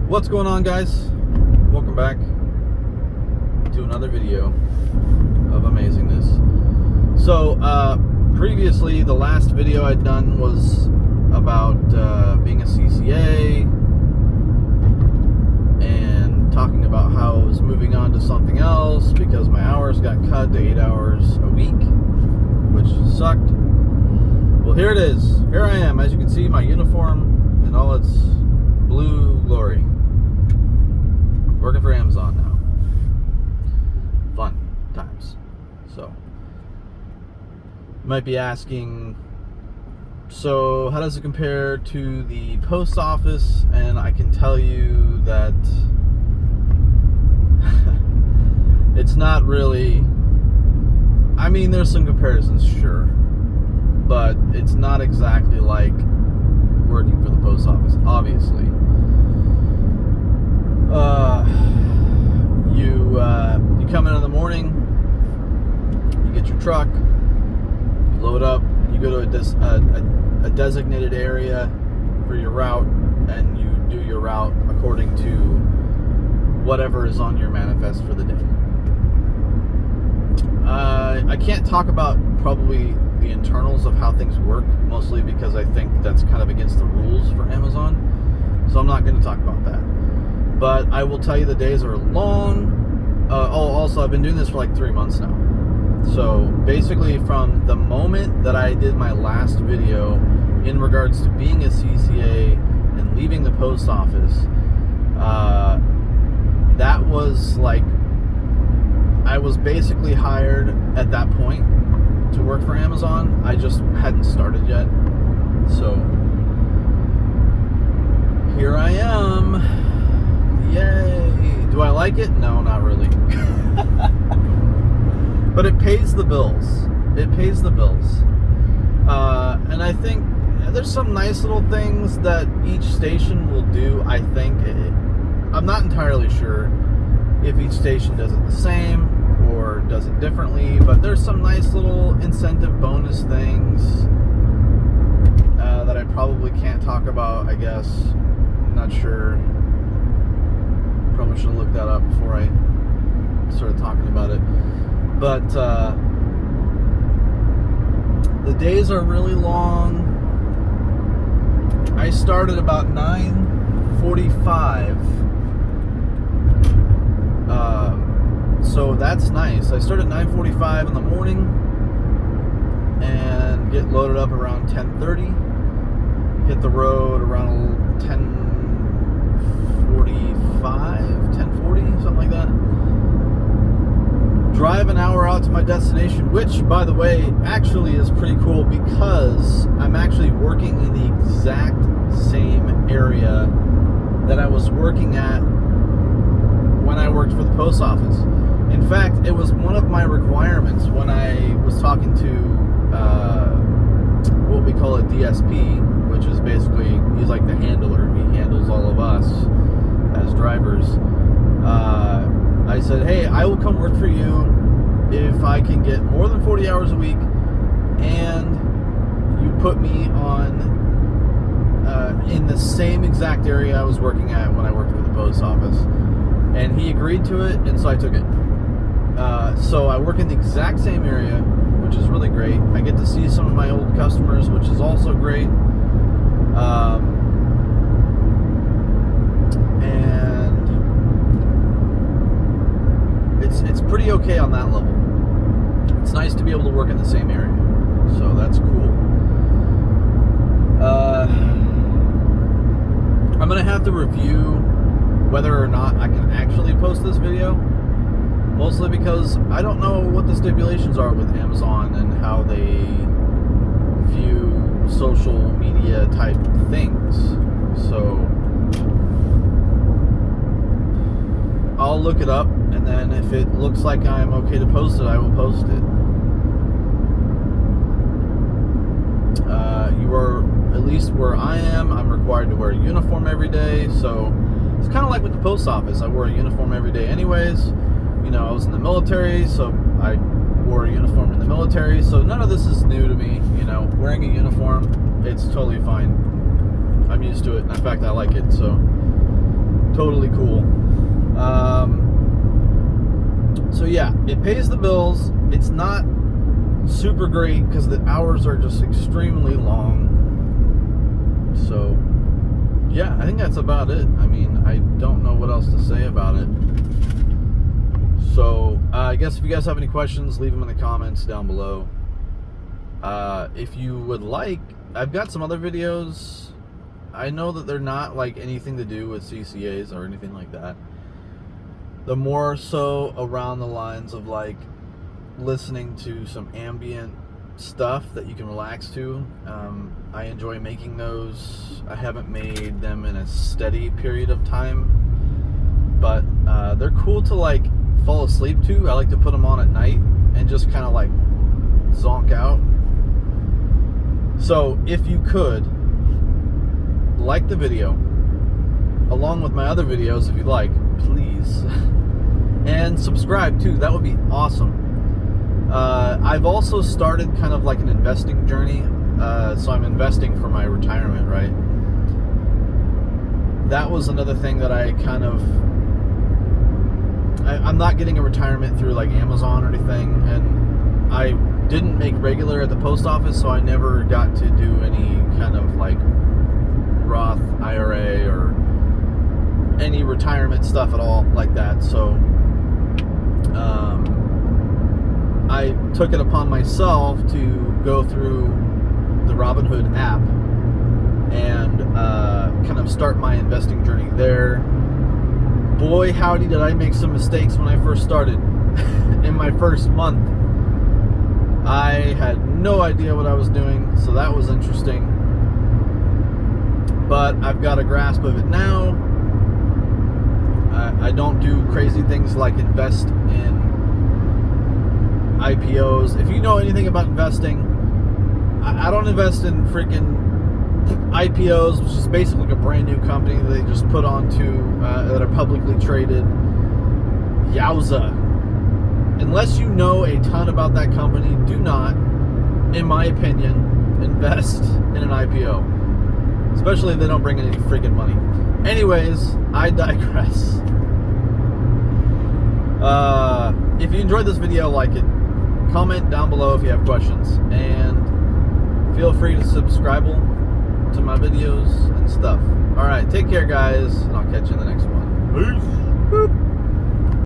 What's going on, guys? Welcome back to another video of amazingness. So previously the last video I'd done was about being a CCA and talking about how I was moving on to something else because my hours got cut to 8 hours a week, which sucked. Well, here it is. Here I am. As you can see, my uniform in all its blue glory. Working for Amazon now. Fun times. So, you might be asking, so how does it compare to the post office? And I can tell you that it's not really, I mean, there's some comparisons, sure, but it's not exactly like working for the post office, obviously. You come in the morning, you get your truck, you load up, you go to a designated area for your route, and you do your route according to whatever is on your manifest for the day. I can't talk about probably the internals of how things work, mostly because I think that's kind of against the rules for Amazon, so I'm not going to talk about that. But I will tell you the days are long. Also, I've been doing this for like 3 months now. So basically from the moment that I did my last video in regards to being a CCA and leaving the post office, that was like, I was basically hired at that point to work for Amazon. I just hadn't started yet. So here I am. Yay. Do I like it? No, not really. But it pays the bills. It pays the bills. And I think there's some nice little things that each station will do, I think. I'm not entirely sure if each station does it the same or does it differently, but there's some nice little incentive bonus things that I probably can't talk about, I guess. I'm not sure. Probably should have looked that up before I started talking about it. But the days are really long. I started about 9:45. So that's nice. I start at 9:45 in the morning and get loaded up around 10:30. Hit the road around 10:40, something like that. Drive an hour out to my destination, which, by the way, actually is pretty cool because I'm actually working in the exact same area that I was working at when I worked for the post office. In fact, it was one of my requirements when I was talking to what we call a DSP, which is basically, he's like the handler. He handles all of us as drivers. I said, hey, I will come work for you if I can get more than 40 hours a week and you put me on in the same exact area I was working at when I worked for the post office. And he agreed to it, and so I took it. So I work in the exact same area, which is really great. I get to see some of my old customers, which is also great. And it's pretty okay on that level. It's nice to be able to work in the same area, so that's cool. I'm gonna have to review whether or not I can actually post this video, mostly because I don't know what the stipulations are with Amazon and how they view social media type things. So I'll look it up, and then if it looks like I'm okay to post it, I will post it. You are, at least where I am, I'm required to wear a uniform every day, so it's kind of like with the post office. I wear a uniform every day anyways. You know, I was in the military, so I wore a uniform in the military, so none of this is new to me. You know, wearing a uniform, it's totally fine. I'm used to it, and in fact I like it, so totally cool. So yeah, it pays the bills. It's not super great because the hours are just extremely long. So yeah, I think that's about it. I mean, I don't know what else to say about it. So I guess if you guys have any questions, leave them in the comments down below. If you would like, I've got some other videos. I know that they're not like anything to do with CCAs or anything like that. They're more so around the lines of like listening to some ambient stuff that you can relax to. I enjoy making those. I haven't made them in a steady period of time, but they're cool to like fall asleep to. I like to put them on at night and just kind of like zonk out. So if you could like the video along with my other videos, if you'd like, please, and subscribe too, that would be awesome. I've also started kind of like an investing journey. So I'm investing for my retirement, right? That was another thing that I kind of, I'm not getting a retirement through like Amazon or anything, and I didn't make regular at the post office, so I never got to do any kind of like Roth IRA or any retirement stuff at all like that. So I took it upon myself to go through the Robinhood app and kind of start my investing journey there. Boy, howdy, did I make some mistakes when I first started. In my first month, I had no idea what I was doing, so that was interesting. But I've got a grasp of it now. I don't do crazy things like invest in IPOs. If you know anything about investing, I don't invest in freaking IPOs, which is basically like a brand new company that they just put onto that are publicly traded. Yowza. Unless you know a ton about that company, do not, in my opinion, invest in an IPO. Especially if they don't bring in any freaking money. Anyways, I digress. If you enjoyed this video, like it. Comment down below if you have questions. And feel free to subscribe to my videos and stuff. Alright, take care guys, and I'll catch you in the next one. Peace. Boop.